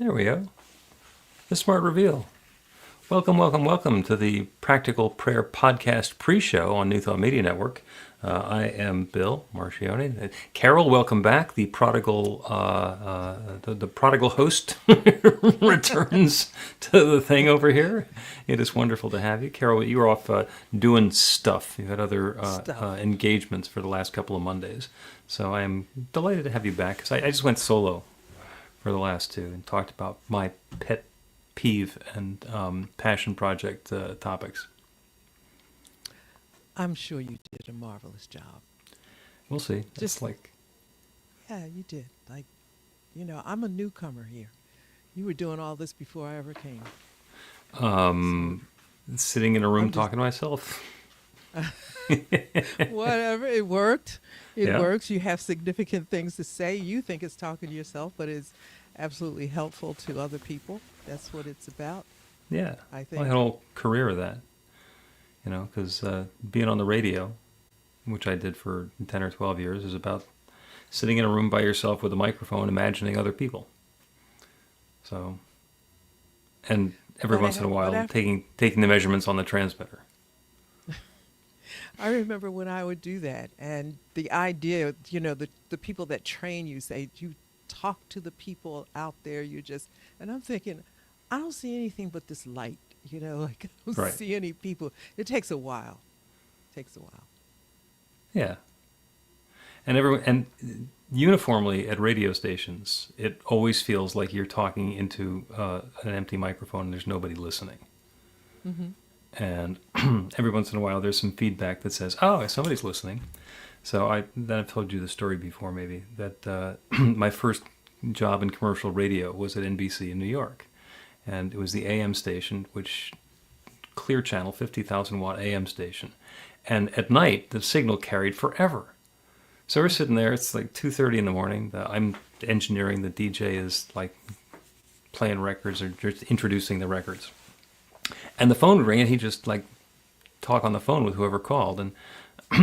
There we go. The Smart Reveal. Welcome to the Practical Prayer Podcast pre-show on New Thought Media Network. I am Bill Marchiony. Carol, welcome back. The prodigal host returns to the thing over here. It is wonderful to have you, Carol. You were off doing stuff. You had other engagements for the last couple of Mondays, so I am delighted to have you back. Because I just went solo for the last two and talked about my pet peeve and passion project topics. I'm sure you did a marvelous job. We'll see. Yeah, you did. I'm a newcomer here. You were doing all this before I ever came. Sitting in a room talking to myself. Whatever, it worked. It Yeah. works. You have significant things to say. You think it's talking to yourself, but it's absolutely helpful to other people. That's what it's about. Yeah. I think. I had a whole career of that. Because being on the radio, which I did for 10 or 12 years, is about sitting in a room by yourself with a microphone, imagining other people. So, and every once in a while, taking the measurements on the transmitter. I remember when I would do that, and the idea, the people that train you say, you talk to the people out there, and I'm thinking, I don't see anything but this light, I don't Right. see any people. It takes a while. Yeah. And uniformly at radio stations, it always feels like you're talking into an empty microphone and there's nobody listening. Mm-hmm. And every once in a while, there's some feedback that says, "Oh, somebody's listening." So I've told you the story before, maybe that my first job in commercial radio was at NBC in New York, and it was the AM station, which clear channel, 50,000 watt AM station, and at night the signal carried forever. So we're sitting there. It's like 2:30 in the morning. I'm engineering. The DJ is like playing records or just introducing the records. And the phone would ring, and he'd just like talk on the phone with whoever called. And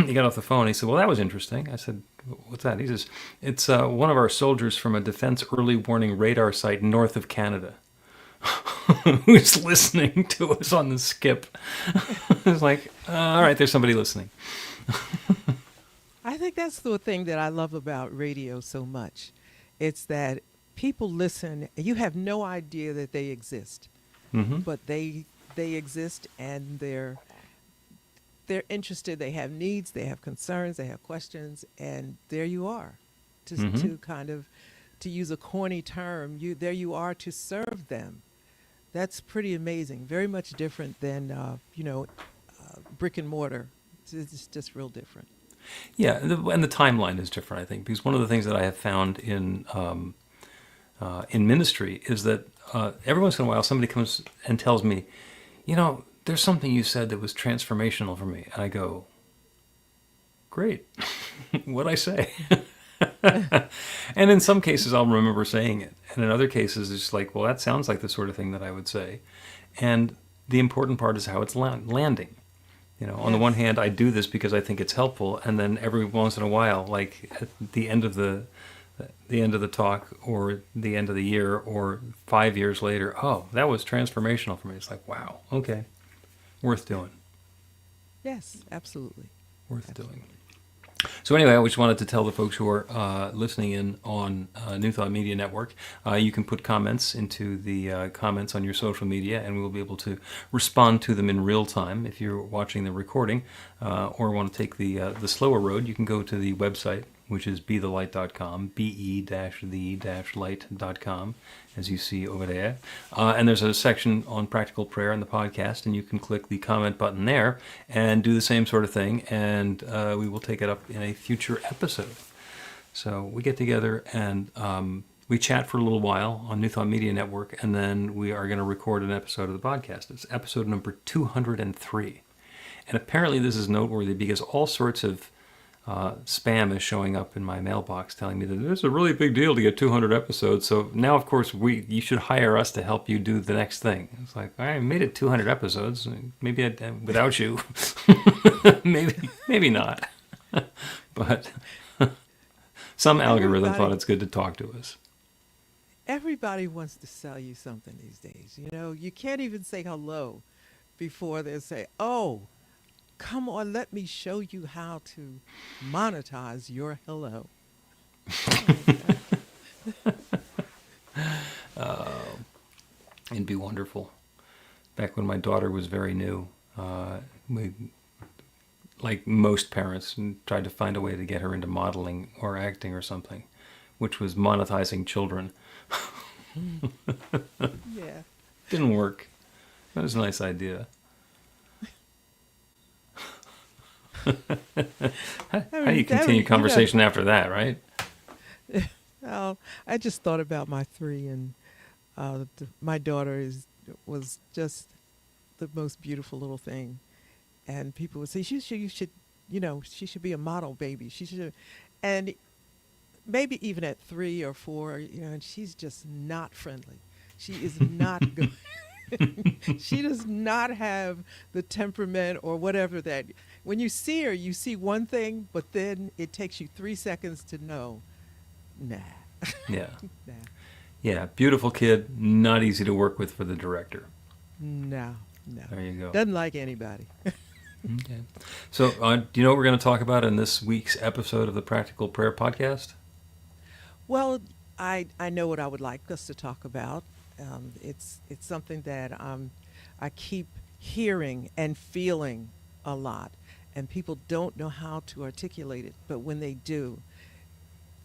he got off the phone. And he said, "Well, that was interesting." I said, "What's that?" He says, "It's one of our soldiers from a defense early warning radar site north of Canada who's listening to us on the skip." It's like, all right, there's somebody listening. I think that's the thing that I love about radio so much. It's that people listen. You have no idea that they exist, Mm-hmm. but they exist, and they're interested. They have needs. They have concerns. They have questions, and there you are, to kind of, to use a corny term. There you are to serve them. That's pretty amazing. Very much different than brick and mortar. It's just real different. Yeah, and the timeline is different, I think, because one of the things that I have found in ministry is that every once in a while somebody comes and tells me, there's something you said that was transformational for me. And I go, great. What'd I say? And in some cases I'll remember saying it. And in other cases it's just like, well, that sounds like the sort of thing that I would say. And the important part is how it's landing. On the one hand, I do this because I think it's helpful, and then every once in a while, like at the end of the talk, or the end of the year, or 5 years later, oh, that was transformational for me. It's like, wow, okay, worth doing. Yes, absolutely. Worth doing. So anyway, I just wanted to tell the folks who are listening in on New Thought Media Network, you can put comments into the comments on your social media, and we will be able to respond to them in real time. If you're watching the recording or want to take the slower road, you can go to the website, which is bethelight.com, be-the-light.com, as you see over there. And there's a section on practical prayer in the podcast, and you can click the comment button there and do the same sort of thing, and we will take it up in a future episode. So we get together and we chat for a little while on New Thought Media Network, and then we are going to record an episode of the podcast. It's episode number 203. And apparently this is noteworthy because all sorts of spam is showing up in my mailbox telling me that it's a really big deal to get 200 episodes. So now, of course, you should hire us to help you do the next thing. It's like, I made it 200 episodes. Maybe without you. maybe not. But some algorithm thought it's good to talk to us. everybody wants to sell you something these days. You know, you can't even say hello before they say, "Oh, come on, let me show you how to monetize your hello." Oh, It'd be wonderful. Back when my daughter was very new, we, like most parents, tried to find a way to get her into modeling or acting or something, which was monetizing children. yeah. Didn't work. That was a nice idea. How do you continue conversation after that, right? Oh, I just thought about my three, and my daughter was just the most beautiful little thing. And people would say, you should, she should be a model baby. She should, and maybe even at 3 or 4, and she's just not friendly. She is not good. She does not have the temperament or whatever that when you see her, you see one thing, but then it takes you 3 seconds to know, nah. Yeah. Nah. Yeah, beautiful kid, not easy to work with for the director. No. There you go. Doesn't like anybody. Okay. So, do you know what we're going to talk about in this week's episode of the Practical Prayer Podcast? Well, I know what I would like us to talk about. It's something that I keep hearing and feeling a lot, and people don't know how to articulate it. But when they do,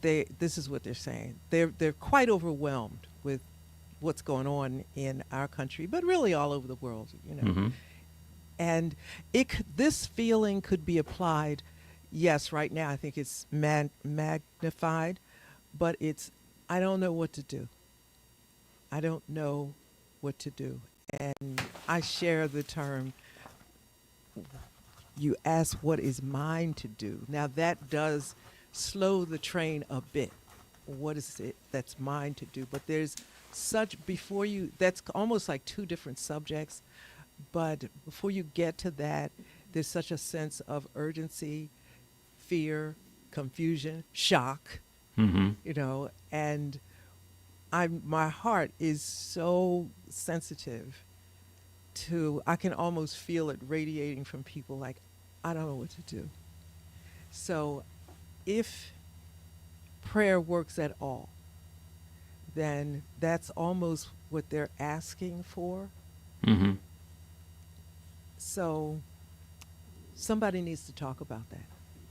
this is what they're saying. They're quite overwhelmed with what's going on in our country, but really all over the world. Mm-hmm. And this feeling could be applied. Yes, right now I think it's magnified, but I don't know what to do. I don't know what to do. And I share the term, you ask what is mine to do. Now that does slow the train a bit. What is it that's mine to do? But there's that's almost like two different subjects. But before you get to that, there's such a sense of urgency, fear, confusion, shock, Mm-hmm. And my heart is so sensitive I can almost feel it radiating from people like, I don't know what to do. So if prayer works at all, then that's almost what they're asking for. Mm-hmm. So somebody needs to talk about that.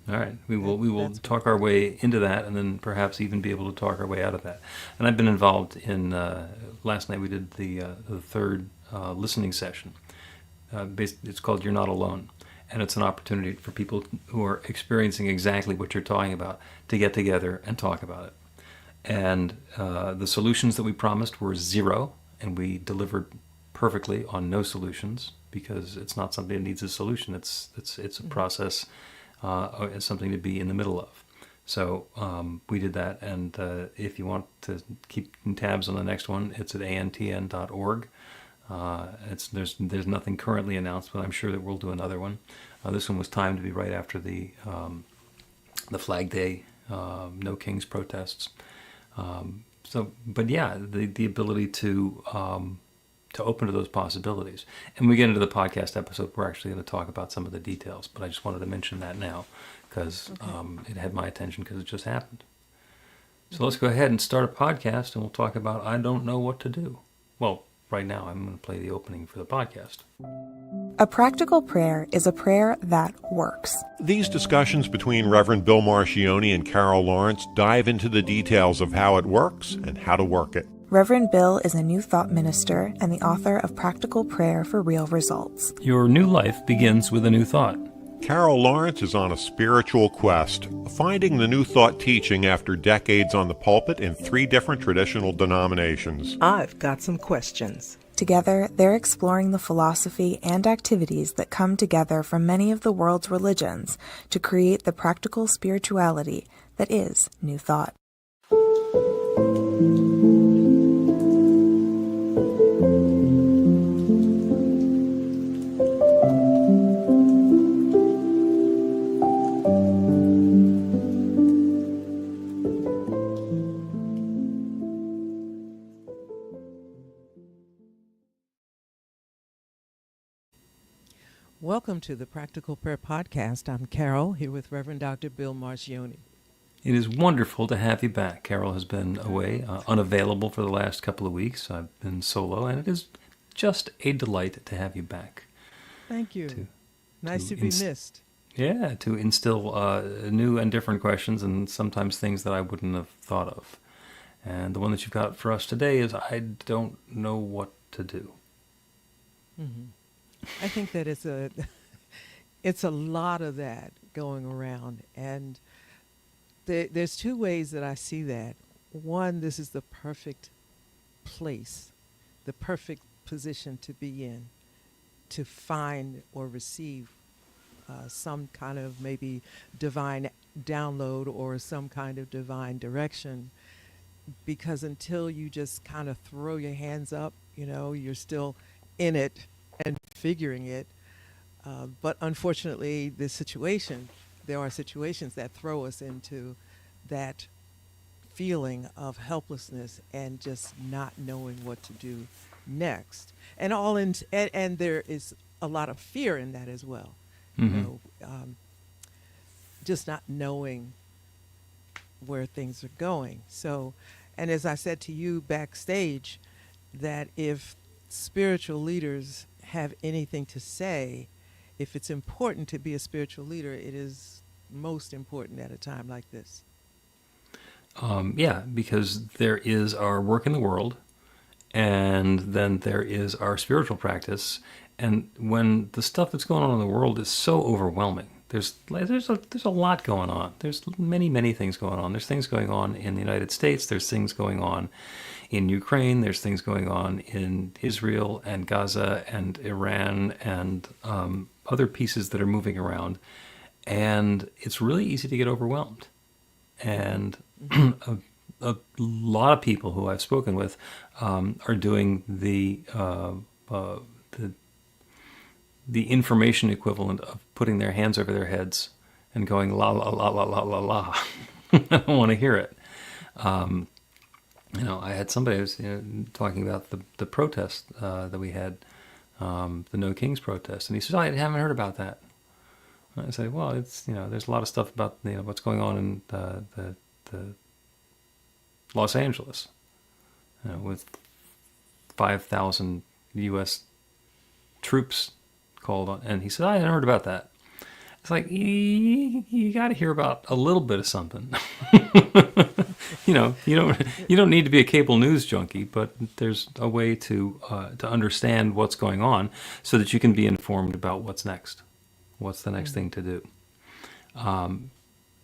All right, we will talk our way into that, and then perhaps even be able to talk our way out of that. And I've been involved in. Last night we did the third listening session. It's called "You're Not Alone," and it's an opportunity for people who are experiencing exactly what you're talking about to get together and talk about it. And the solutions that we promised were 0, and we delivered perfectly on no solutions, because it's not something that needs a solution. It's a process. It's something to be in the middle of. So we did that, and if you want to keep tabs on the next one, it's at antn.org. There's nothing currently announced, but I'm sure that we'll do another one. This one was timed to be right after the Flag Day, No Kings protests. But yeah, the ability to open to those possibilities. And we get into the podcast episode, we're actually going to talk about some of the details, but I just wanted to mention that now because it had my attention because it just happened. So let's go ahead and start a podcast, and we'll talk about I don't know what to do. Well, right now I'm going to play the opening for the podcast. A practical prayer is a prayer that works. These discussions between Reverend Bill Marchiony and Carol Lawrence dive into the details of how it works and how to work it. Reverend Bill is a New Thought minister and the author of Practical Prayer for Real Results. Your new life begins with a new thought. Carol Lawrence is on a spiritual quest, finding the New Thought teaching after decades on the pulpit in 3 different traditional denominations. I've got some questions. Together, they're exploring the philosophy and activities that come together from many of the world's religions to create the practical spirituality that is New Thought. Welcome to the Practical Prayer Podcast. I'm Carol, here with Reverend Dr. Bill Marchiony. It is wonderful to have you back. Carol has been away, unavailable for the last couple of weeks. I've been solo, and it is just a delight to have you back. Thank you. To- Nice to to be missed. Yeah, to instill new and different questions and sometimes things that I wouldn't have thought of. And the one that you've got for us today is I don't know what to do. Mm-hmm. I think that it's a lot of that going around. And there's two ways that I see that. One, this is the perfect place, the perfect position to be in, to find or receive some kind of maybe divine download or some kind of divine direction. Because until you just kind of throw your hands up, you're still in it and figuring it. But unfortunately, there are situations that throw us into that feeling of helplessness and just not knowing what to do next. And there is a lot of fear in that as well. Mm-hmm. Just not knowing where things are going. So, and as I said to you backstage, that if spiritual leaders have anything to say, if it's important to be a spiritual leader, it is most important at a time like this. Yeah, because there is our work in the world, and then there is our spiritual practice. And when the stuff that's going on in the world is so overwhelming, there's a lot going on. There's many things going on. There's things going on in the United States. There's things going on in Ukraine. There's things going on in Israel and Gaza and Iran and other pieces that are moving around. And it's really easy to get overwhelmed. And a lot of people who I've spoken with are doing the information equivalent of putting their hands over their heads and going la la la la la la la. I don't want to hear it. I had somebody who was talking about the protest that we had, the No Kings protest, and he says, "I haven't heard about that." And I say, "Well, it's there's a lot of stuff about what's going on in the Los Angeles, with 5,000 U.S. troops called on." And he said, "I hadn't heard about that." It's like, you got to hear about a little bit of something. You don't need to be a cable news junkie, but there's a way to understand what's going on so that you can be informed about what's next. What's the next thing to do?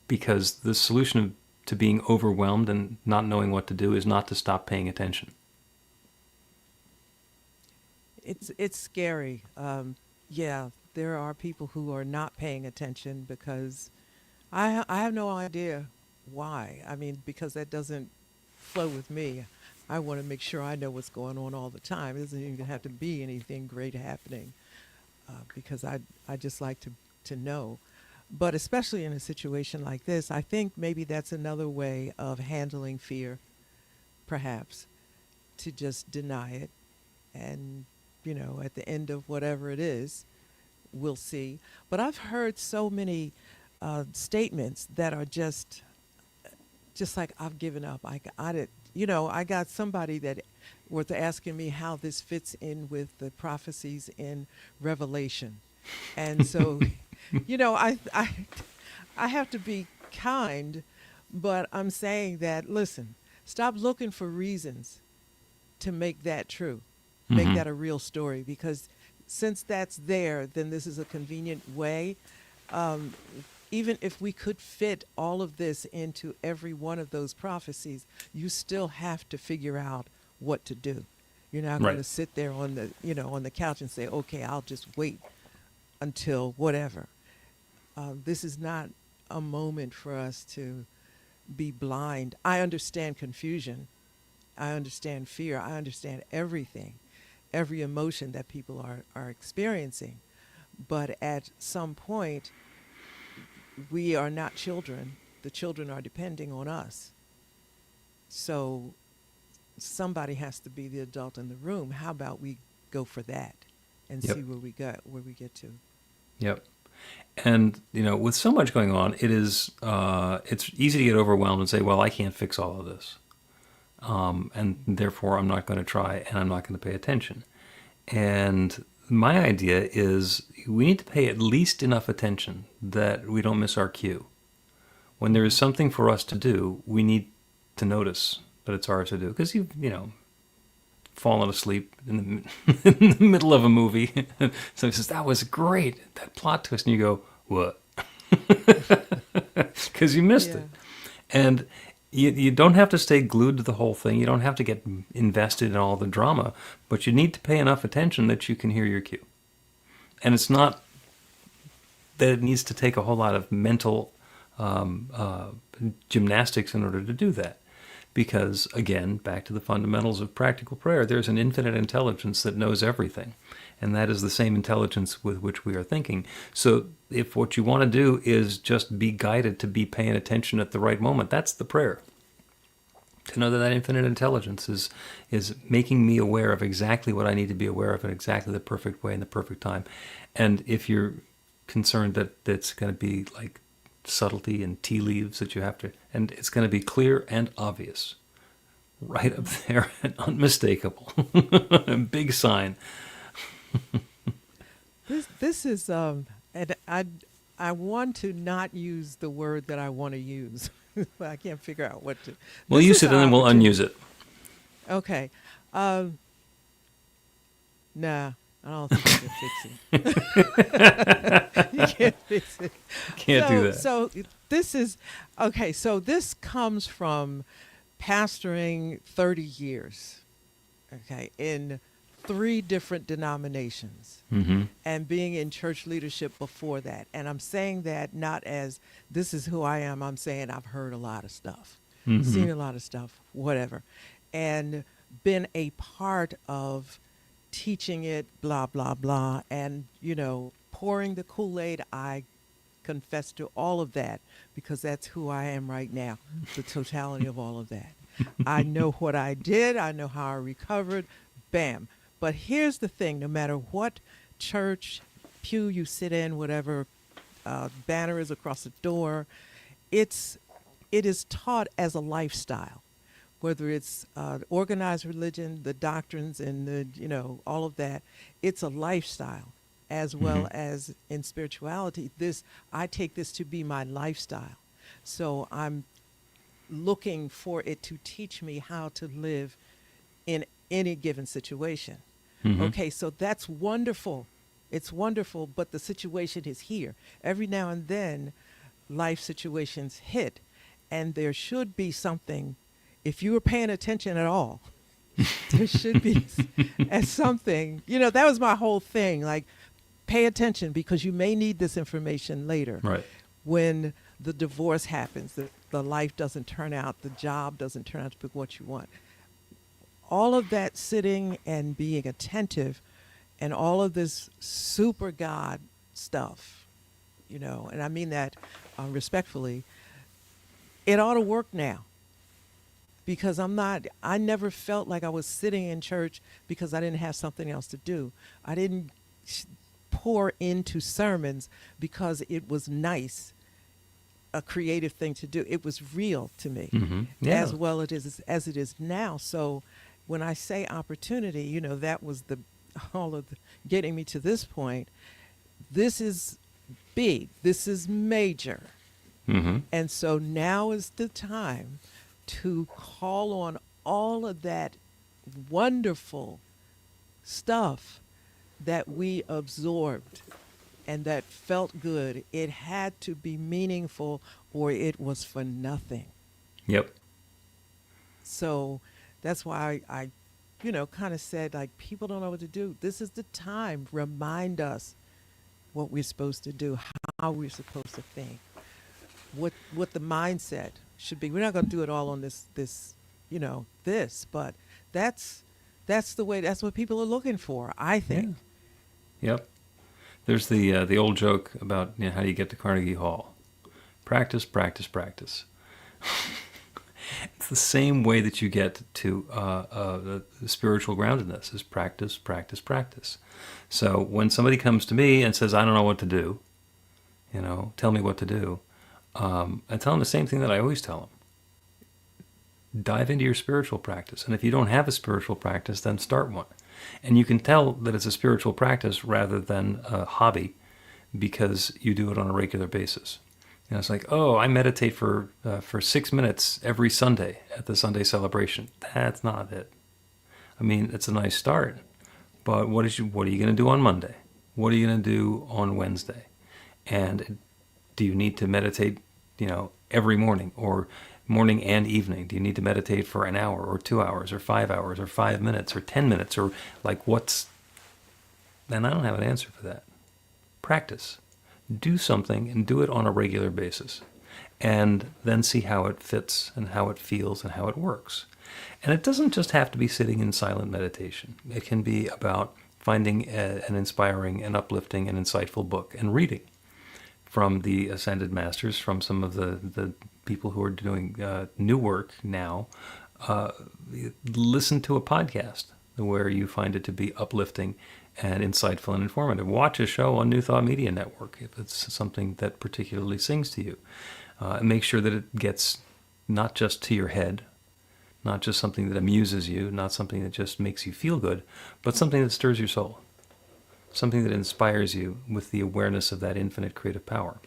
Because the solution to being overwhelmed and not knowing what to do is not to stop paying attention. It's scary. Yeah, there are people who are not paying attention because I have no idea why. I mean, because that doesn't flow with me. I want to make sure I know what's going on all the time. It doesn't even have to be anything great happening because I just like to know. But especially in a situation like this, I think maybe that's another way of handling fear, perhaps, to just deny it. And, at the end of whatever it is, we'll see. But I've heard so many statements that are just like, I've given up. I got somebody that was asking me how this fits in with the prophecies in Revelation. And so, I have to be kind, but I'm saying that, listen, stop looking for reasons to make that true, make that a real story, because since that's there, then this is a convenient way. Even if we could fit all of this into every one of those prophecies, you still have to figure out what to do. You're not going to sit there on the couch and say, okay, I'll just wait until whatever. This is not a moment for us to be blind. I understand confusion. I understand fear. I understand everything, every emotion that people are experiencing. But at some point, we are not children. The children are depending on us. So somebody has to be the adult in the room. How about we go for that and see where we get to? Yep. And, with so much going on, it's easy to get overwhelmed and say, well, I can't fix all of this. And therefore I'm not going to try and I'm not going to pay attention. And my idea is we need to pay at least enough attention that we don't miss our cue. When there is something for us to do, we need to notice that it's ours to do. Because you've, fallen asleep in the middle of a movie. So he says, that was great, that plot twist. And you go, what? Because you missed it. And you don't have to stay glued to the whole thing. You don't have to get invested in all the drama. But you need to pay enough attention that you can hear your cue. And it's not that it needs to take a whole lot of mental gymnastics in order to do that. Because, again, back to the fundamentals of practical prayer, there's an infinite intelligence that knows everything. And that is the same intelligence with which we are thinking. So if what you want to do is just be guided to be paying attention at the right moment, that's the prayer. To know that that infinite intelligence is making me aware of exactly what I need to be aware of in exactly the perfect way and the perfect time. And if you're concerned that that's going to be like subtlety and tea leaves that you have to, and it's going to be clear and obvious, right up there and unmistakable, big sign. This is and I want to not use the word that I want to use. I can't figure out what to. We'll use it and then we'll unuse it. Okay. Nah, I don't think I can fix it. You can't fix it. Can't do that. So this is, okay, so this comes from pastoring 30 years, okay, in 3 different denominations, and being in church leadership before that. And I'm saying that not as this is who I am. I'm saying I've heard a lot of stuff, seen a lot of stuff, whatever, and been a part of teaching it, blah, blah, blah, and, pouring the Kool-Aid. I confess to all of that because that's who I am right now, the totality of all of that. I know what I did. I know how I recovered. Bam. But here's the thing. No matter what church pew you sit in, whatever banner is across the door, it is taught as a lifestyle. Whether it's organized religion, the doctrines, and the all of that, it's a lifestyle, as well as in spirituality. I take this to be my lifestyle, so I'm looking for it to teach me how to live in any given situation. Okay, so that's wonderful. It's wonderful, but the situation is here. Every now and then, life situations hit, and there should be something. If you were paying attention at all, there should be something. That was my whole thing. Like, pay attention because you may need this information later. Right. When the divorce happens, the life doesn't turn out, the job doesn't turn out to be what you want. All of that sitting and being attentive and all of this super God stuff, and I mean that respectfully, it ought to work now. Because I never felt like I was sitting in church because I didn't have something else to do. I didn't pour into sermons because it was nice, a creative thing to do. It was real to me, as well as it is now. So when I say opportunity, that was getting me to this point. This is big. This is major. And so now is the time to call on all of that wonderful stuff that we absorbed and that felt good. It had to be meaningful or it was for nothing. Yep. So that's why I kind of said, like, people don't know what to do. This is the time. Remind us what we're supposed to do, how we're supposed to think, what the mindset should be. We're not going to do it all on this, but that's the way. That's what people are looking for, I think. Yeah. Yep. There's the old joke about how you get to Carnegie Hall. Practice, practice, practice. the same way that you get to the spiritual groundedness is practice, practice, practice. So when somebody comes to me and says, I don't know what to do, tell me what to do, I tell them the same thing that I always tell them. Dive into your spiritual practice. And if you don't have a spiritual practice, then start one. And you can tell that it's a spiritual practice rather than a hobby because you do it on a regular basis. It's like, oh, I meditate for 6 minutes every Sunday at the Sunday celebration. That's not it. I mean, it's a nice start, but what are you going to do on Monday? What are you going to do on Wednesday? And do you need to meditate, every morning or morning and evening? Do you need to meditate for an hour or 2 hours or 5 hours or 5 minutes or 10 minutes or like what's... And I don't have an answer for that. Practice. Do something and do it on a regular basis. And then see how it fits and how it feels and how it works. And it doesn't just have to be sitting in silent meditation. It can be about finding an inspiring and uplifting and insightful book and reading from the Ascended Masters, from some of the people who are doing new work now. Listen to a podcast where you find it to be uplifting and insightful and informative. Watch a show on New Thought Media Network if it's something that particularly sings to you. Make sure that it gets not just to your head, not just something that amuses you, not something that just makes you feel good, but something that stirs your soul, something that inspires you with the awareness of that infinite creative power.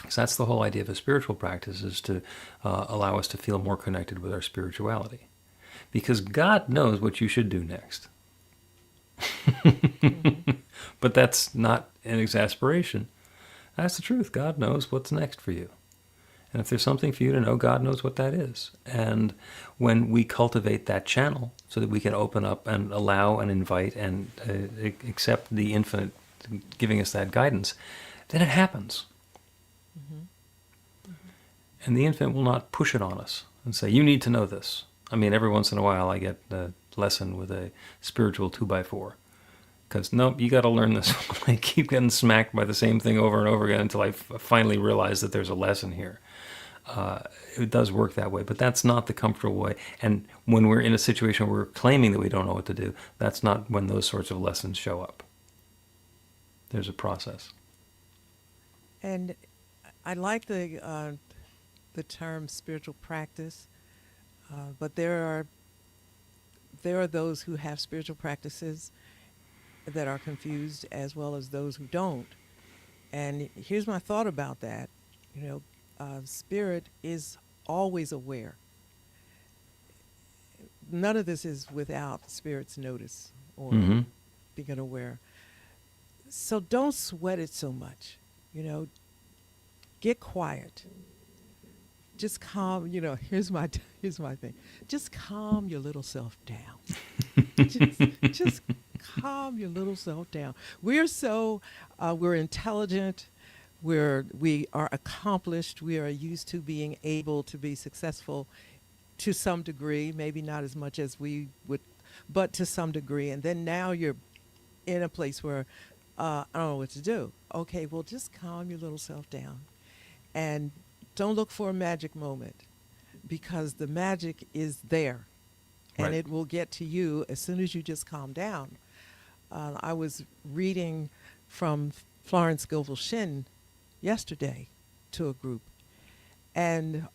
So that's the whole idea of a spiritual practice, is to allow us to feel more connected with our spirituality. Because God knows what you should do next. But that's not an exasperation. That's the truth. God knows what's next for you. And if there's something for you to know, God knows what that is. And when we cultivate that channel so that we can open up and allow and invite and accept the infinite giving us that guidance, then it happens. And the infinite will not push it on us and say, you need to know this. I mean, every once in a while I get a lesson with a spiritual 2x4. Because, nope, you got to learn this. I keep getting smacked by the same thing over and over again until I finally realize that there's a lesson here. It does work that way, but that's not the comfortable way. And when we're in a situation where we're claiming that we don't know what to do, that's not when those sorts of lessons show up. There's a process. And I like the term spiritual practice, but there are those who have spiritual practices that are confused, as well as those who don't. And here's my thought about that. Spirit is always aware. None of this is without Spirit's notice or being aware. So don't sweat it so much. Get quiet. Just calm. Here's my thing. Just calm your little self down. just calm your little self down. We're intelligent. We are accomplished. We are used to being able to be successful to some degree, maybe not as much as we would, but to some degree. And then now you're in a place where I don't know what to do. Okay, well, just calm your little self down. And don't look for a magic moment, because the magic is there. And Right. it will get to you as soon as you just calm down. I was reading from Florence Scovel Shinn yesterday to a group, and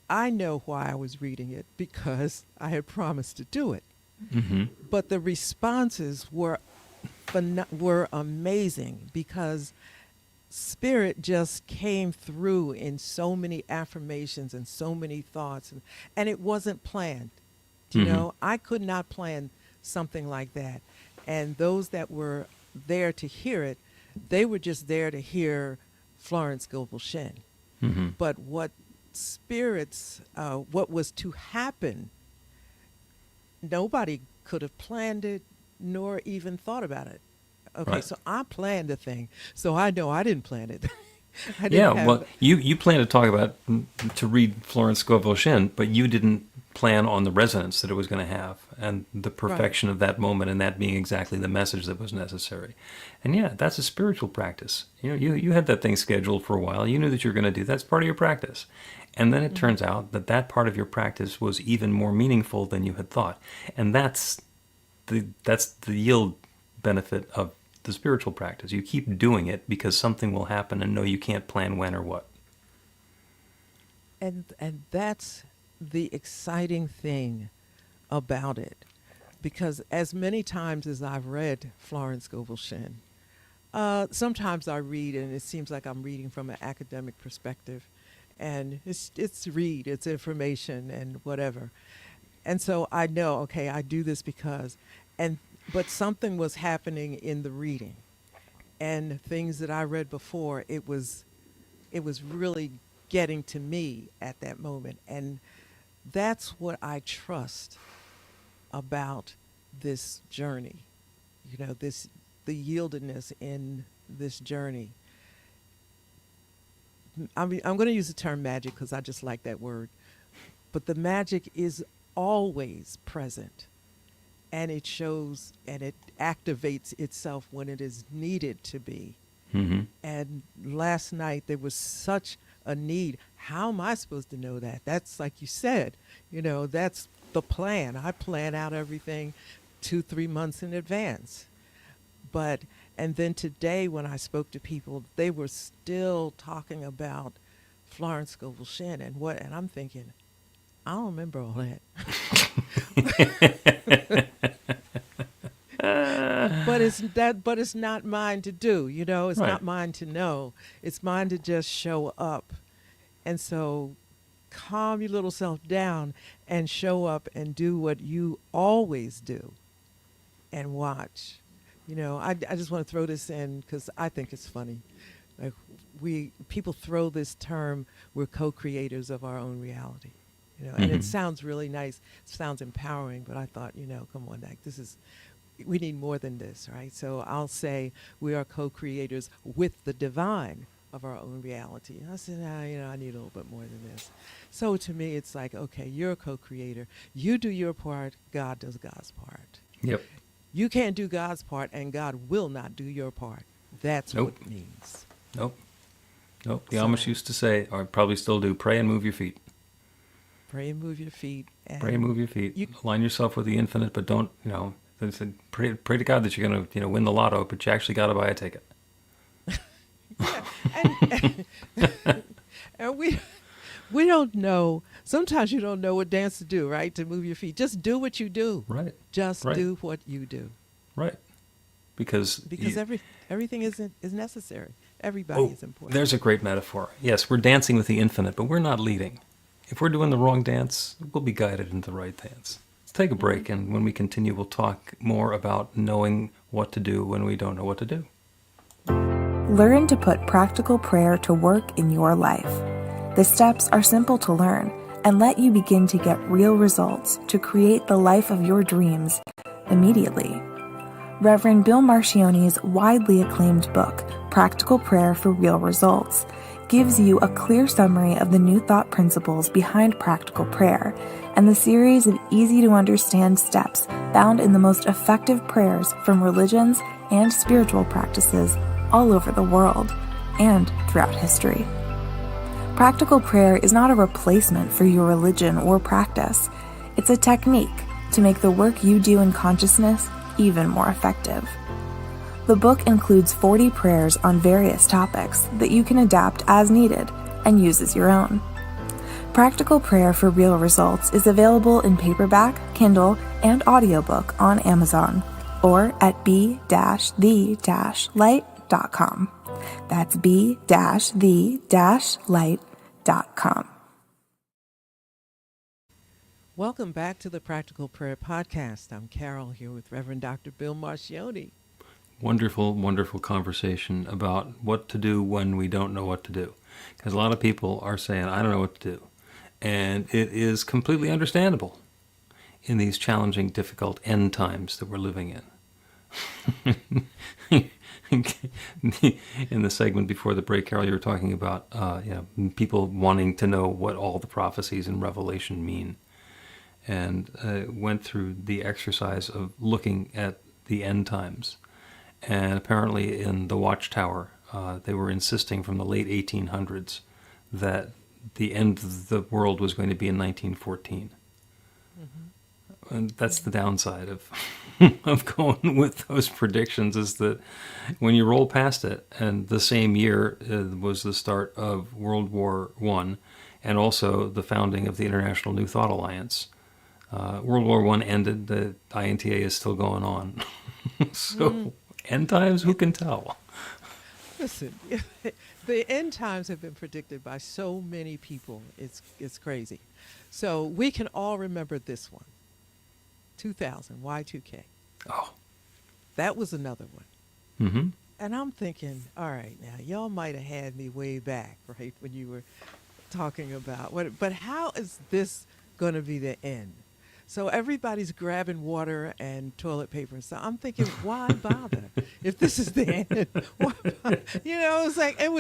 I know why I was reading it, because I had promised to do it. But the responses were amazing, because Spirit just came through in so many affirmations and so many thoughts, and it wasn't planned. I could not plan something like that. And those that were there to hear it, they were just there to hear Florence Scovel Shinn. But what what was to happen, nobody could have planned it nor even thought about it. Okay, Right. so I planned the thing, so I know I didn't plan it. Well, you plan to talk about, to read Florence Scovel Shinn, but you didn't plan on the resonance that it was going to have and the perfection of that moment, and that being exactly the message that was necessary. And yeah, that's a spiritual practice. You had that thing scheduled for a while. You knew that you were going to do that's part of your practice. And then it turns out that that part of your practice was even more meaningful than you had thought. And that's the yield benefit of the spiritual practice. You keep doing it because something will happen, and no, you can't plan when or what. And that's the exciting thing about it, because as many times as I've read Florence Scovel Shinn, sometimes I read and it seems like I'm reading from an academic perspective, and it's information and whatever. And so I know, okay, I do this because, but something was happening in the reading, and things that I read before, it was really getting to me at that moment. And that's what I trust about this journey, the yieldedness in this journey. I'm going to use the term magic because I just like that word, but the magic is always present, and it shows and it activates itself when it is needed to be. Mm-hmm. And last night there was such a need. How am I supposed to know that? That's like you said, that's the plan. I plan out everything 2-3 months in advance. And then today when I spoke to people, they were still talking about Florence Scovel Shinn and I'm thinking, I don't remember all that. But it's not mine to do, it's Right. not mine to know. It's mine to just show up. And so calm your little self down and show up and do what you always do and watch. I just want to throw this in because I think it's funny. Like people throw this term, we're co-creators of our own reality. And it sounds really nice. It sounds empowering, but I thought, come on, we need more than this, right? So I'll say we are co-creators with the divine of our own reality. And I said, I need a little bit more than this. So to me, it's like, okay, you're a co-creator. You do your part, God does God's part. Yep. You can't do God's part, and God will not do your part. That's Nope. what it means. Nope. The Amish used to say, or probably still do, pray and move your feet. Pray and move your feet. Pray and move your feet. Align yourself with the infinite, but don't, they said, pray to God that you're going to, win the lotto, but you actually got to buy a ticket. And we don't know. Sometimes you don't know what dance to do, right? To move your feet. Just do what you do. Right. Just Right. do what you do. Right. Because everything is necessary. Everybody is important. There's a great metaphor. Yes, we're dancing with the infinite, but we're not leading. If we're doing the wrong dance, we'll be guided into the right dance. Let's take a break, and when we continue, we'll talk more about knowing what to do when we don't know what to do. Learn to put practical prayer to work in your life. The steps are simple to learn and let you begin to get real results to create the life of your dreams immediately. Reverend Bill Marchiony's widely acclaimed book, Practical Prayer for Real Results, gives you a clear summary of the new thought principles behind practical prayer and the series of easy-to-understand steps found in the most effective prayers from religions and spiritual practices all over the world and throughout history. Practical prayer is not a replacement for your religion or practice. It's a technique to make the work you do in consciousness even more effective. The book includes 40 prayers on various topics that you can adapt as needed and use as your own. Practical Prayer for Real Results is available in paperback, Kindle, and audiobook on Amazon or at b-the-light.com. That's b-the-light.com. Welcome back to the Practical Prayer Podcast. I'm Carol here with Reverend Dr. Bill Marchiony. Wonderful, wonderful conversation about what to do when we don't know what to do. Because a lot of people are saying, I don't know what to do. And it is completely understandable in these challenging, difficult end times that we're living in. In the segment before the break, Carol, you were talking about people wanting to know what all the prophecies in Revelation mean. and went through the exercise of looking at the end times. And apparently in the Watchtower, they were insisting from the late 1800s that the end of the world was going to be in 1914. Mm-hmm. And that's the downside of of going with those predictions, is that when you roll past it, and the same year was the start of World War I, and also the founding of the International New Thought Alliance. World War I ended, the INTA is still going on. So, end times, who can tell? Listen, the end times have been predicted by so many people. It's crazy. So we can all remember this one. 2000, Y2K. Oh. That was another one. Mm-hmm. And I'm thinking, all right, now, y'all might have had me way back, right, when you were talking about what, but how is this going to be the end? So everybody's grabbing water and toilet paper and stuff. I'm thinking, why bother if this is the end? Why bother? You know, it's like it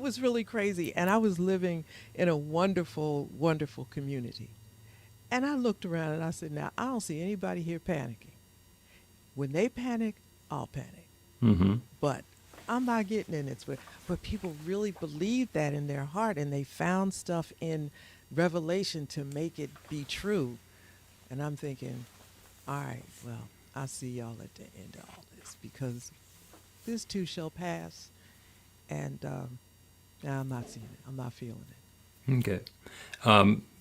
was really crazy. And I was living in a wonderful, wonderful community. And I looked around and I said, now, I don't see anybody here panicking. When they panic, I'll panic. Mm-hmm. But I'm not getting in it. But people really believed that in their heart, and they found stuff in Revelation to make it be true. And I'm thinking, all right, well, I'll see y'all at the end of all this, because this too shall pass. And I'm not seeing it. I'm not feeling it. Okay.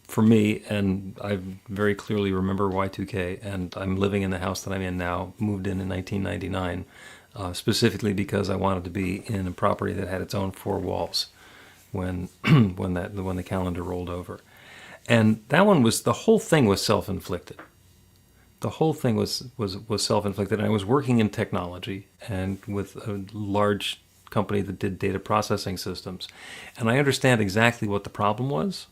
For me, and I very clearly remember Y2K, and I'm living in the house that I'm in now, moved in 1999, specifically because I wanted to be in a property that had its own four walls when when the calendar rolled over. And that one was, the whole thing was self-inflicted. The whole thing was self-inflicted. And I was working in technology and with a large company that did data processing systems. And I understand exactly what the problem was.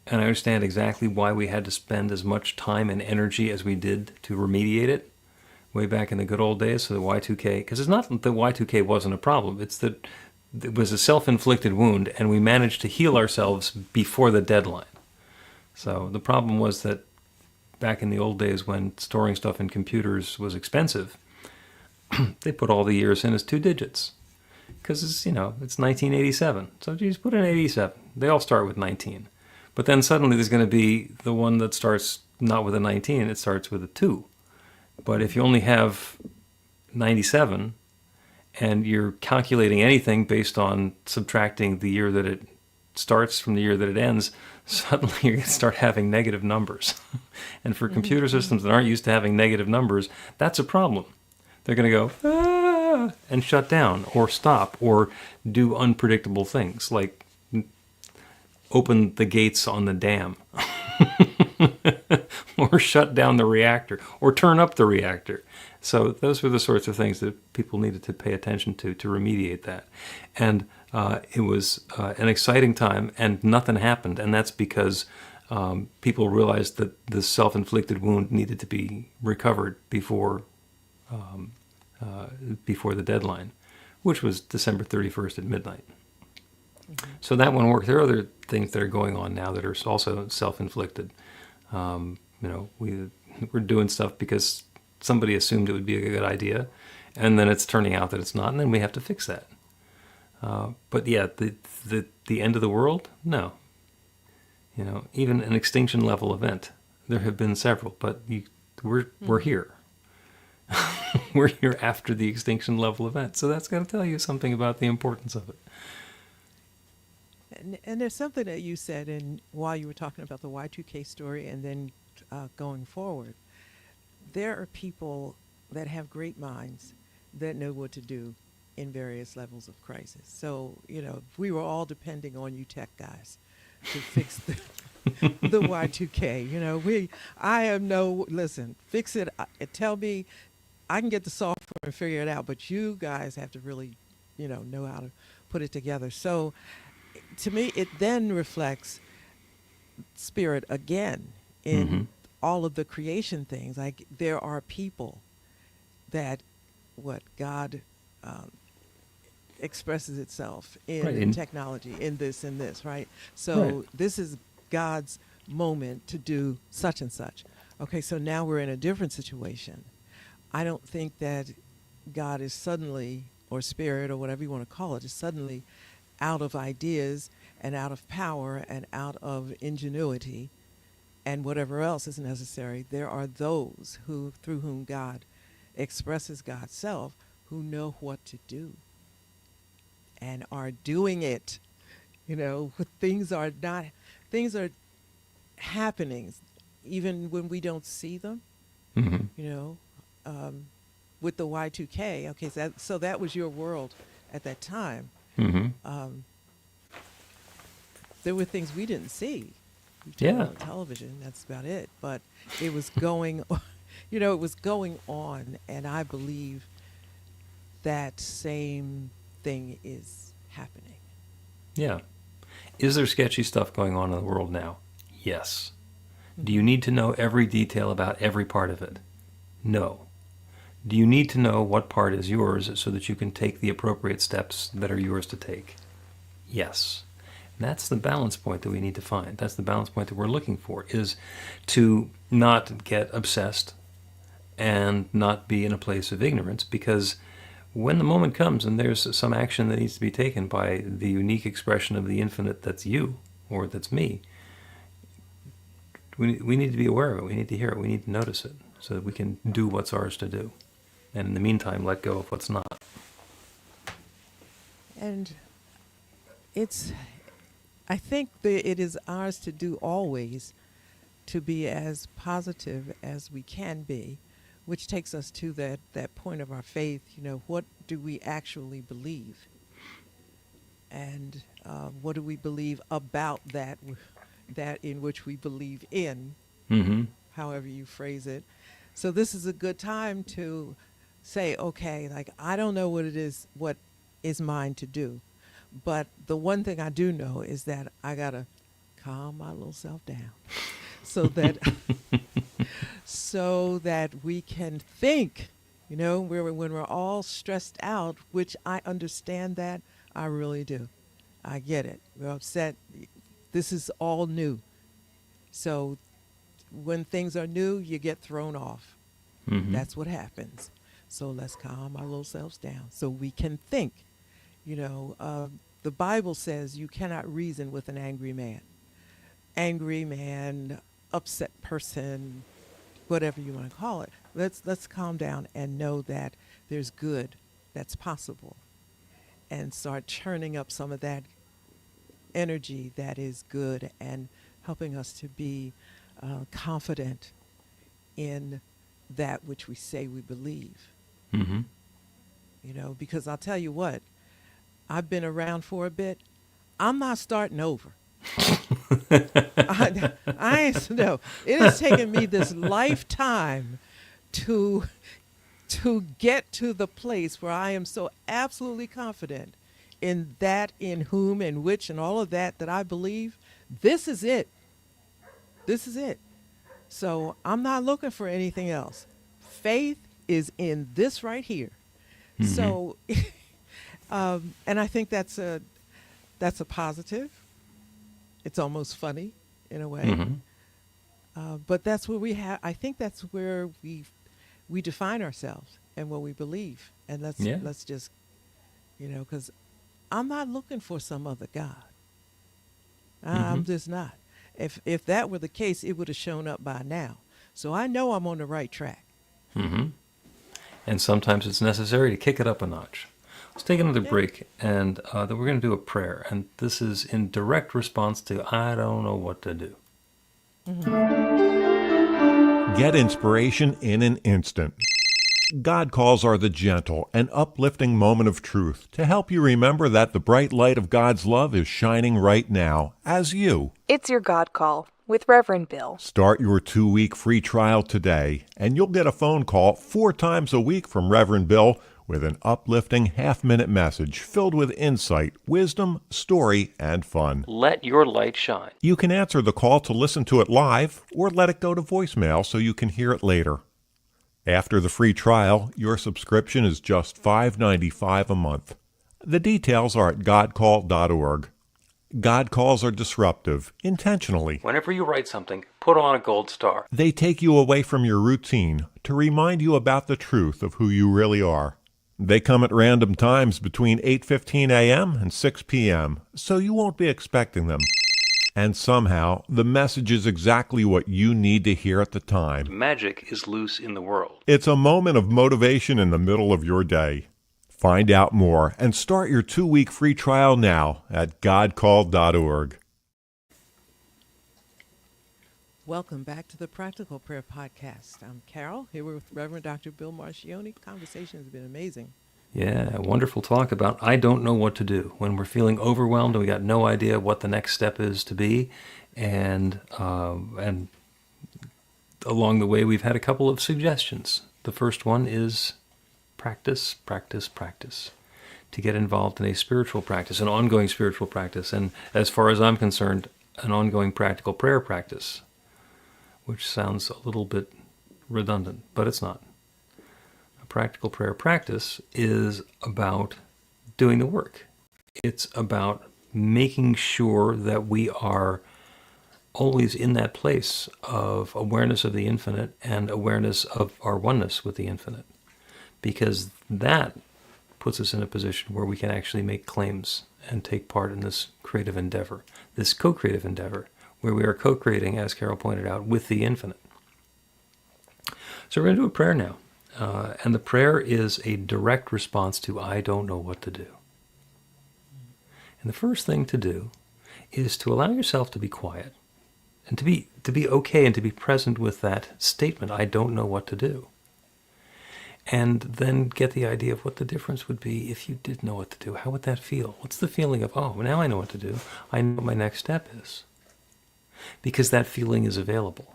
And I understand exactly why we had to spend as much time and energy as we did to remediate it way back in the good old days. So the Y2K, because it's not that the Y2K wasn't a problem. It's that it was a self-inflicted wound, and we managed to heal ourselves before the deadline. So the problem was that back in the old days when storing stuff in computers was expensive, they put all the years in as 2 digits. Because it's 1987. So just put in 87. They all start with 19. But then suddenly there's going to be the one that starts not with a 19, it starts with a 2. But if you only have 97 and you're calculating anything based on subtracting the year that it starts from the year that it ends, suddenly you're going to start having negative numbers. And for computer systems that aren't used to having negative numbers, that's a problem. They're going to go, and shut down or stop or do unpredictable things like open the gates on the dam or shut down the reactor or turn up the reactor. So those were the sorts of things that people needed to pay attention to remediate that. And it was an exciting time, and nothing happened. And that's because people realized that the self-inflicted wound needed to be recovered before the deadline, which was December 31st at midnight. Mm-hmm. So that one worked. There are other things that are going on now that are also self-inflicted. We're doing stuff because somebody assumed it would be a good idea, and then it's turning out that it's not, and then we have to fix that. But yeah, the end of the world? No. Even an extinction level event. There have been several, but we're here. We're here after the extinction level event, so that's got to tell you something about the importance of it. And there's something that you said while you were talking about the Y2K story, and then going forward, there are people that have great minds that know what to do in various levels of crisis. So, we were all depending on you tech guys to fix the Y2K. Listen, fix it. Tell me, I can get the software and figure it out, but you guys have to really, know how to put it together. So to me, it then reflects spirit again in all of the creation things. Like, there are people that God expresses itself in technology, in this, right? So this is God's moment to do such and such. Okay, so now we're in a different situation. I don't think that God is suddenly, or spirit, or whatever you want to call it, is suddenly out of ideas and out of power and out of ingenuity and whatever else is necessary. There are those who, through whom God expresses God's self, who know what to do and are doing it. Things are happening even when we don't see them. Mm-hmm. you know with the Y2K. Okay, so that was your world at that time. Mm-hmm. There were things we didn't see. We turned Yeah. on television, that's about it, but it was going it was going on, and I believe that same thing is happening. Yeah. Is there sketchy stuff going on in the world now? Yes. Do you need to know every detail about every part of it? No. Do you need to know what part is yours so that you can take the appropriate steps that are yours to take? Yes. And that's the balance point that we need to find. That's the balance point that we're looking for, is to not get obsessed and not be in a place of ignorance, because when the moment comes and there's some action that needs to be taken by the unique expression of the infinite that's you, or that's me, we need to be aware of it. We need to hear it. We need to notice it so that we can do what's ours to do. And in the meantime, let go of what's not. And I think that it is ours to do always, to be as positive as we can be, which takes us to that point of our faith. What do we actually believe? And what do we believe about that in which we believe in, Mm-hmm. however you phrase it. So this is a good time to say, okay, like, I don't know what is mine to do. But the one thing I do know is that I got to calm my little self down so that we can think, when we're all stressed out, which I understand that. I really do. I get it. We're upset. This is all new. So when things are new, you get thrown off. Mm-hmm. That's what happens. So let's calm our little selves down so we can think. The Bible says you cannot reason with an angry man. Angry man, upset person, whatever you want to call it. Let's calm down and know that there's good that's possible, and start churning up some of that energy that is good and helping us to be confident in that which we say we believe. Mm-hmm. Because I'll tell you what, I've been around for a bit. I'm not starting over. I ain't, no. It has taken me this lifetime to get to the place where I am so absolutely confident in that, in whom, and which, and all of that I believe. This is it. This is it. So I'm not looking for anything else. Faith is in this right here. Mm-hmm. So, and I think that's a positive. It's almost funny in a way. Mm-hmm. But that's where I think that's where we define ourselves and what we believe. And let's just, because I'm not looking for some other God. I'm just not. If that were the case, it would have shown up by now. So I know I'm on the right track. Mm-hmm. And sometimes it's necessary to kick it up a notch. Let's take another break, and then we're going to do a prayer. And this is in direct response to I don't know what to do. Get inspiration in an instant. God calls are the gentle and uplifting moment of truth to help you remember that the bright light of God's love is shining right now as you. It's your God Call with Reverend Bill. Start your 2-week free trial today, and you'll get a phone call 4 times a week from Reverend Bill with an uplifting half-minute message filled with insight, wisdom, story, and fun. Let your light shine. You can answer the call to listen to it live or let it go to voicemail so you can hear it later. After the free trial, your subscription is just $5.95 a month. The details are at godcall.org. God calls are disruptive, intentionally. Whenever you write something, put on a gold star. They take you away from your routine to remind you about the truth of who you really are. They come at random times between 8:15 a.m. and 6 p.m., so you won't be expecting them. And somehow, the message is exactly what you need to hear at the time. Magic is loose in the world. It's a moment of motivation in the middle of your day. Find out more and start your 2-week free trial now at godcalled.org. Welcome back to the Practical Prayer Podcast. I'm Carol, here with Reverend Dr. Bill Marchiony. Conversation has been amazing. Yeah, a wonderful talk about I don't know what to do when we're feeling overwhelmed and we got no idea what the next step is to be. And along the way, we've had a couple of suggestions. The first one is practice, practice, practice. To get involved in a spiritual practice, an ongoing spiritual practice. And as far as I'm concerned, an ongoing practical prayer practice, which sounds a little bit redundant, but it's not. Practical prayer practice is about doing the work. It's about making sure that we are always in that place of awareness of the infinite and awareness of our oneness with the infinite, because that puts us in a position where we can actually make claims and take part in this creative endeavor, this co-creative endeavor, where we are co-creating, as Carol pointed out, with the infinite. So we're going to do a prayer now. And the prayer is a direct response to I don't know what to do. And the first thing to do is to allow yourself to be quiet and to be okay and to be present with that statement, I don't know what to do. And then get the idea of what the difference would be if you did know what to do. How would that feel? What's the feeling of, oh, now I know what to do. I know what my next step is. Because that feeling is available.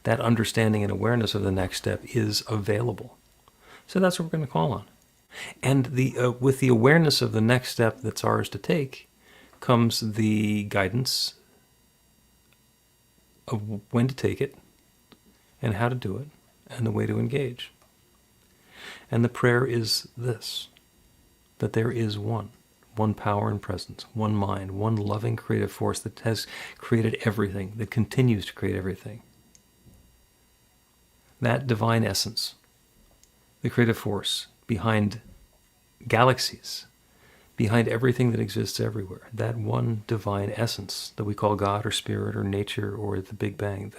That understanding and awareness of the next step is available. So that's what we're going to call on. And with the awareness of the next step that's ours to take comes the guidance of when to take it and how to do it and the way to engage. And the prayer is this, that there is one power and presence, one mind, one loving creative force that has created everything, that continues to create everything. That divine essence, the creative force behind galaxies, behind everything that exists everywhere, that one divine essence that we call God or Spirit or nature or the Big Bang,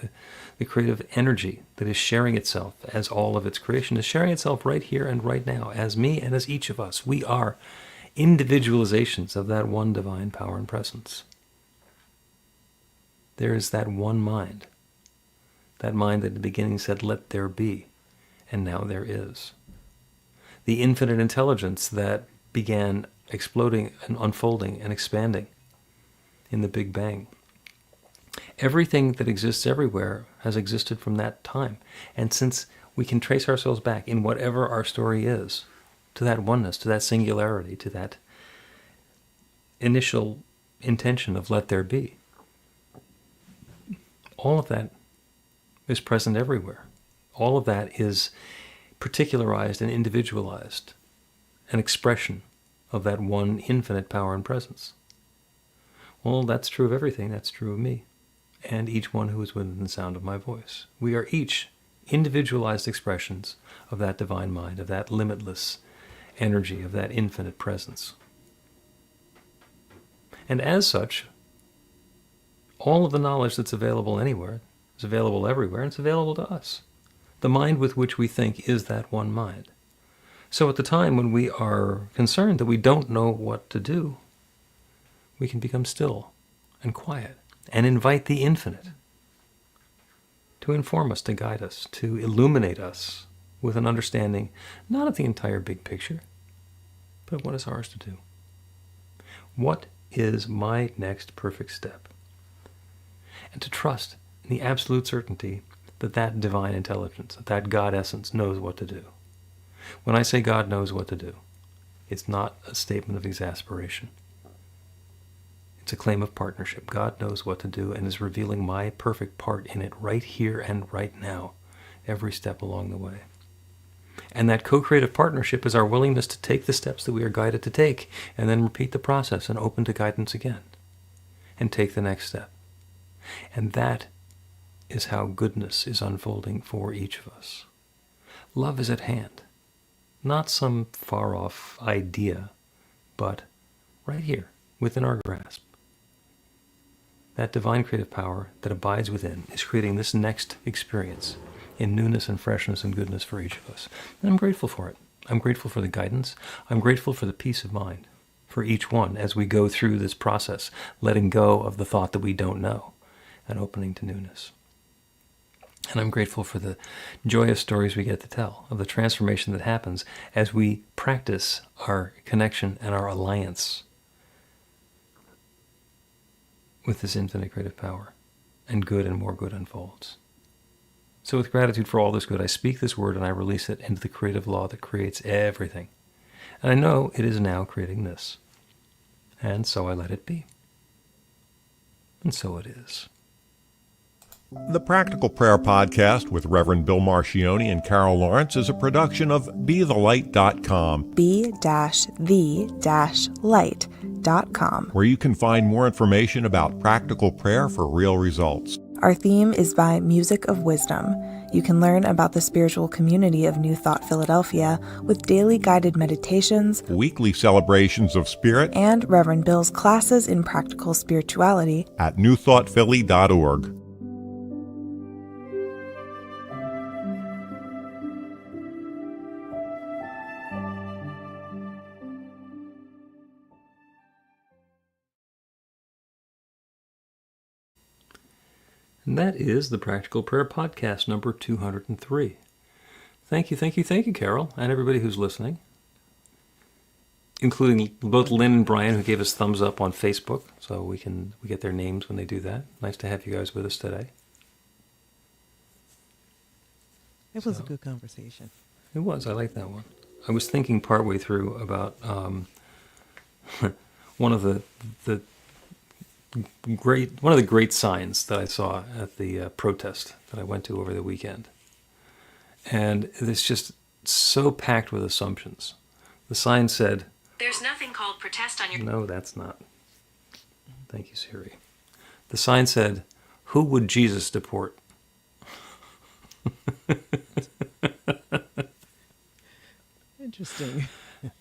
the creative energy that is sharing itself as all of its creation, is sharing itself right here and right now, as me and as each of us. We are individualizations of that one divine power and presence. There is that one mind, that mind that at the beginning said, let there be. And now there is. The infinite intelligence that began exploding and unfolding and expanding in the Big Bang. Everything that exists everywhere has existed from that time. And since we can trace ourselves back in whatever our story is, to that oneness, to that singularity, to that initial intention of let there be, all of that is present everywhere. All of that is particularized and individualized, an expression of that one infinite power and presence. Well, that's true of everything. That's true of me and each one who is within the sound of my voice. We are each individualized expressions of that divine mind, of that limitless energy, of that infinite presence. And as such, all of the knowledge that's available anywhere is available everywhere, and it's available to us. The mind with which we think is that one mind. So at the time when we are concerned that we don't know what to do, we can become still and quiet and invite the infinite to inform us, to guide us, to illuminate us with an understanding, not of the entire big picture, but what is ours to do. What is my next perfect step? And to trust in the absolute certainty that that divine intelligence, that God essence knows what to do. When I say God knows what to do, it's not a statement of exasperation. It's a claim of partnership. God knows what to do and is revealing my perfect part in it right here and right now, every step along the way. And that co-creative partnership is our willingness to take the steps that we are guided to take and then repeat the process and open to guidance again. and take the next step. And that is how goodness is unfolding for each of us. Love is at hand. Not some far-off idea, but right here, within our grasp. That divine creative power that abides within is creating this next experience in newness and freshness and goodness for each of us. And I'm grateful for it. I'm grateful for the guidance. I'm grateful for the peace of mind for each one as we go through this process, letting go of the thought that we don't know and opening to newness. And I'm grateful for the joyous stories we get to tell of the transformation that happens as we practice our connection and our alliance with this infinite creative power, and good and more good unfolds. So with gratitude for all this good, I speak this word and I release it into the creative law that creates everything. And I know it is now creating this. And so I let it be. And so it is. The Practical Prayer Podcast with Reverend Bill Marchiony and Carol Lawrence is a production of BeTheLight.com, be-the-light.com, where you can find more information about practical prayer for real results. Our theme is by Music of Wisdom. You can learn about the spiritual community of New Thought Philadelphia with daily guided meditations, Weekly celebrations of spirit, and Reverend Bill's classes in practical spirituality at newthoughtphilly.org. And that is the Practical Prayer Podcast number 203. Thank you, Carol, and everybody who's listening, including both Lynn and Brian, who gave us thumbs up on Facebook, so we get their names when they do that. Nice to have you guys with us today. It was a good conversation. It was. I like that one. I was thinking partway through about one of the great signs that I saw at the protest that I went to over the weekend. And it's just so packed with assumptions. The sign said, "There's nothing called protest on your..." No, that's not. Thank you, Siri. The sign said, "Who would Jesus deport?" Interesting.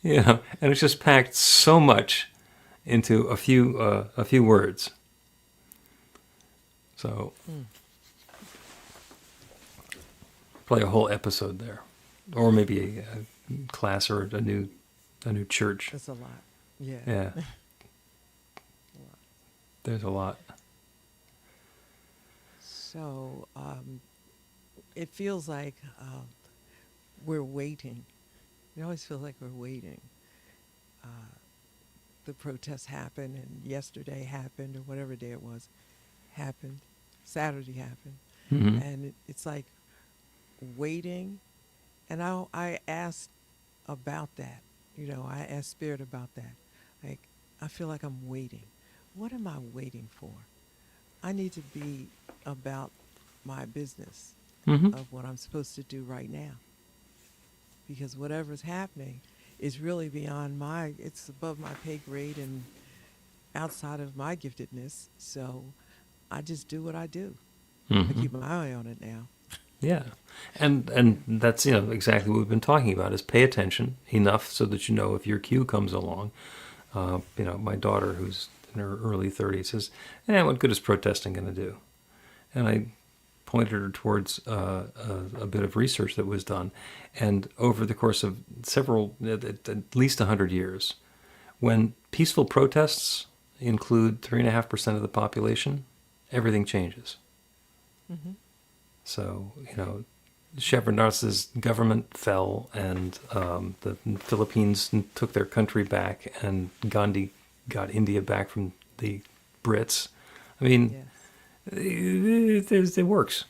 And it's just packed so much into a few words. So probably a whole episode there, or maybe a class or a new church. That's a lot. Yeah. Yeah. There's a lot. So it feels like we're waiting. It always feels like we're waiting. The protests happened, and yesterday happened, or whatever day it was, happened. Saturday happened. Mm-hmm. And it's like waiting. And I asked about that. I asked Spirit about that. Like, I feel like I'm waiting. What am I waiting for? I need to be about my business of what I'm supposed to do right now. Because whatever's happening is really beyond it's above my pay grade and outside of my giftedness. So I just do what I do. I keep my eye on it now. Yeah. And that's, exactly what we've been talking about, is pay attention enough so that you know if your cue comes along. My daughter, who's in her early 30s, says, what good is protesting going to do? And I pointed her towards a bit of research that was done. And over the course of at least 100 years, when peaceful protests include 3.5% of the population, everything changes. Mm-hmm. So, Shevardnadze's government fell, and the Philippines took their country back, and Gandhi got India back from the Brits. I mean, yes. It works.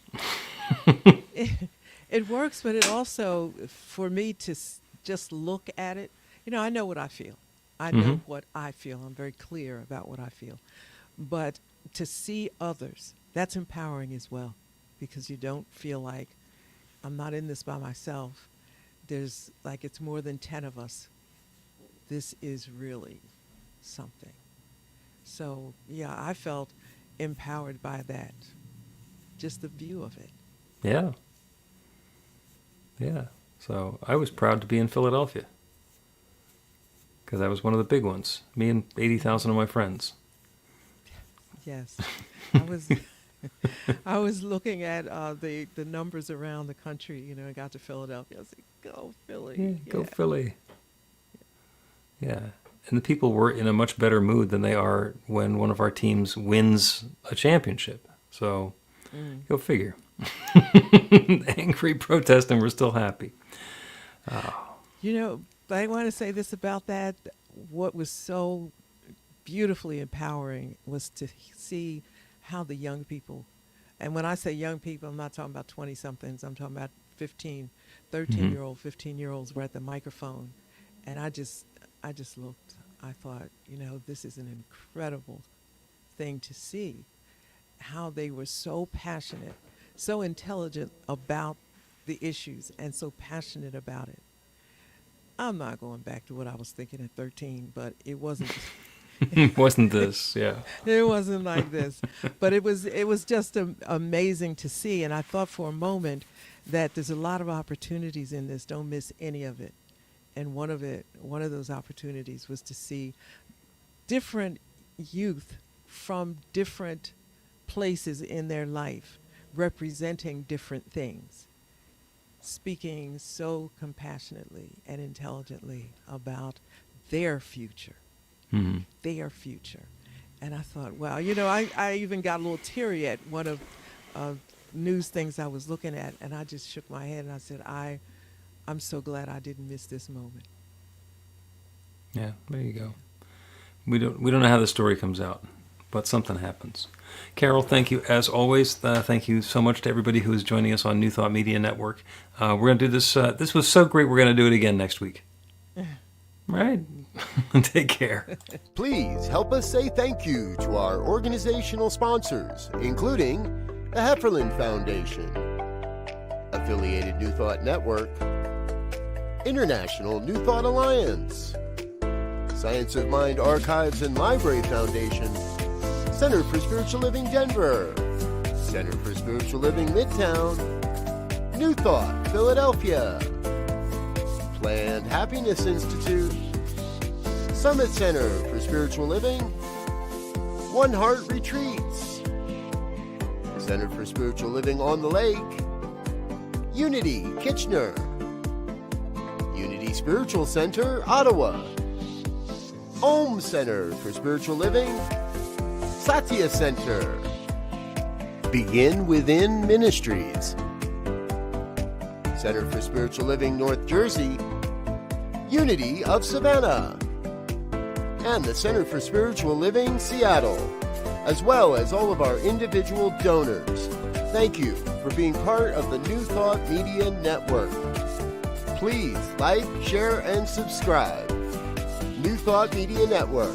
It works, but it also, for me to just look at it, I know what I feel. I know what I feel. I'm very clear about what I feel. But to see others, that's empowering as well, because you don't feel like I'm not in this by myself. There's like it's more than 10 of us. This is really something. So, yeah, I felt empowered by that, just the view of it. Yeah. Yeah. So I was proud to be in Philadelphia because I was one of the big ones. Me and 80,000 of my friends. Yes. I was I was looking at the numbers around the country, you know, I got to Philadelphia. I said, go Philly. Yeah, go Philly. Yeah. And the people were in a much better mood than they are when one of our teams wins a championship. So go figure. Angry protest, and we're still happy. You know, I want to say this about that. What was so beautifully empowering was to see how the young people, and when I say young people, I'm not talking about 20-somethings. I'm talking about 15, 13-year-old, 15-year-olds were at the microphone. And I just looked. I thought, you know, this is an incredible thing to see, how they were so passionate, so intelligent about the issues, and so passionate about it. I'm not going back to what I was thinking at 13, but it wasn't. Wasn't this? Yeah. It wasn't like this, but it was just amazing to see. And I thought for a moment that there's a lot of opportunities in this. Don't miss any of it. And one of those opportunities was to see different youth from different places in their life representing different things, speaking so compassionately and intelligently about their future. Mm-hmm. Their future. And I thought, wow, you know, I even got a little teary at one of news things I was looking at, and I just shook my head and I said, I'm so glad I didn't miss this moment. Yeah, there you go. We don't know how the story comes out, but something happens. Carol, thank you as always. Thank you so much to everybody who is joining us on New Thought Media Network. We're going to do this. This was so great. We're going to do it again next week. Right? Take care. Please help us say thank you to our organizational sponsors, including the Hefferland Foundation, Affiliated New Thought Network, International New Thought Alliance, Science of Mind Archives and Library Foundation, Center for Spiritual Living Denver, Center for Spiritual Living Midtown, New Thought Philadelphia, Planned Happiness Institute, Summit Center for Spiritual Living, One Heart Retreats, Center for Spiritual Living on the Lake, Unity Kitchener, Unity Spiritual Center Ottawa, Om Center for Spiritual Living, Satya Center, Begin Within Ministries, Center for Spiritual Living North Jersey, Unity of Savannah, and the Center for Spiritual Living Seattle, as well as all of our individual donors. Thank you for being part of the New Thought Media Network. Please like, share, and subscribe. New Thought Media Network,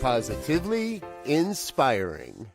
positively inspiring.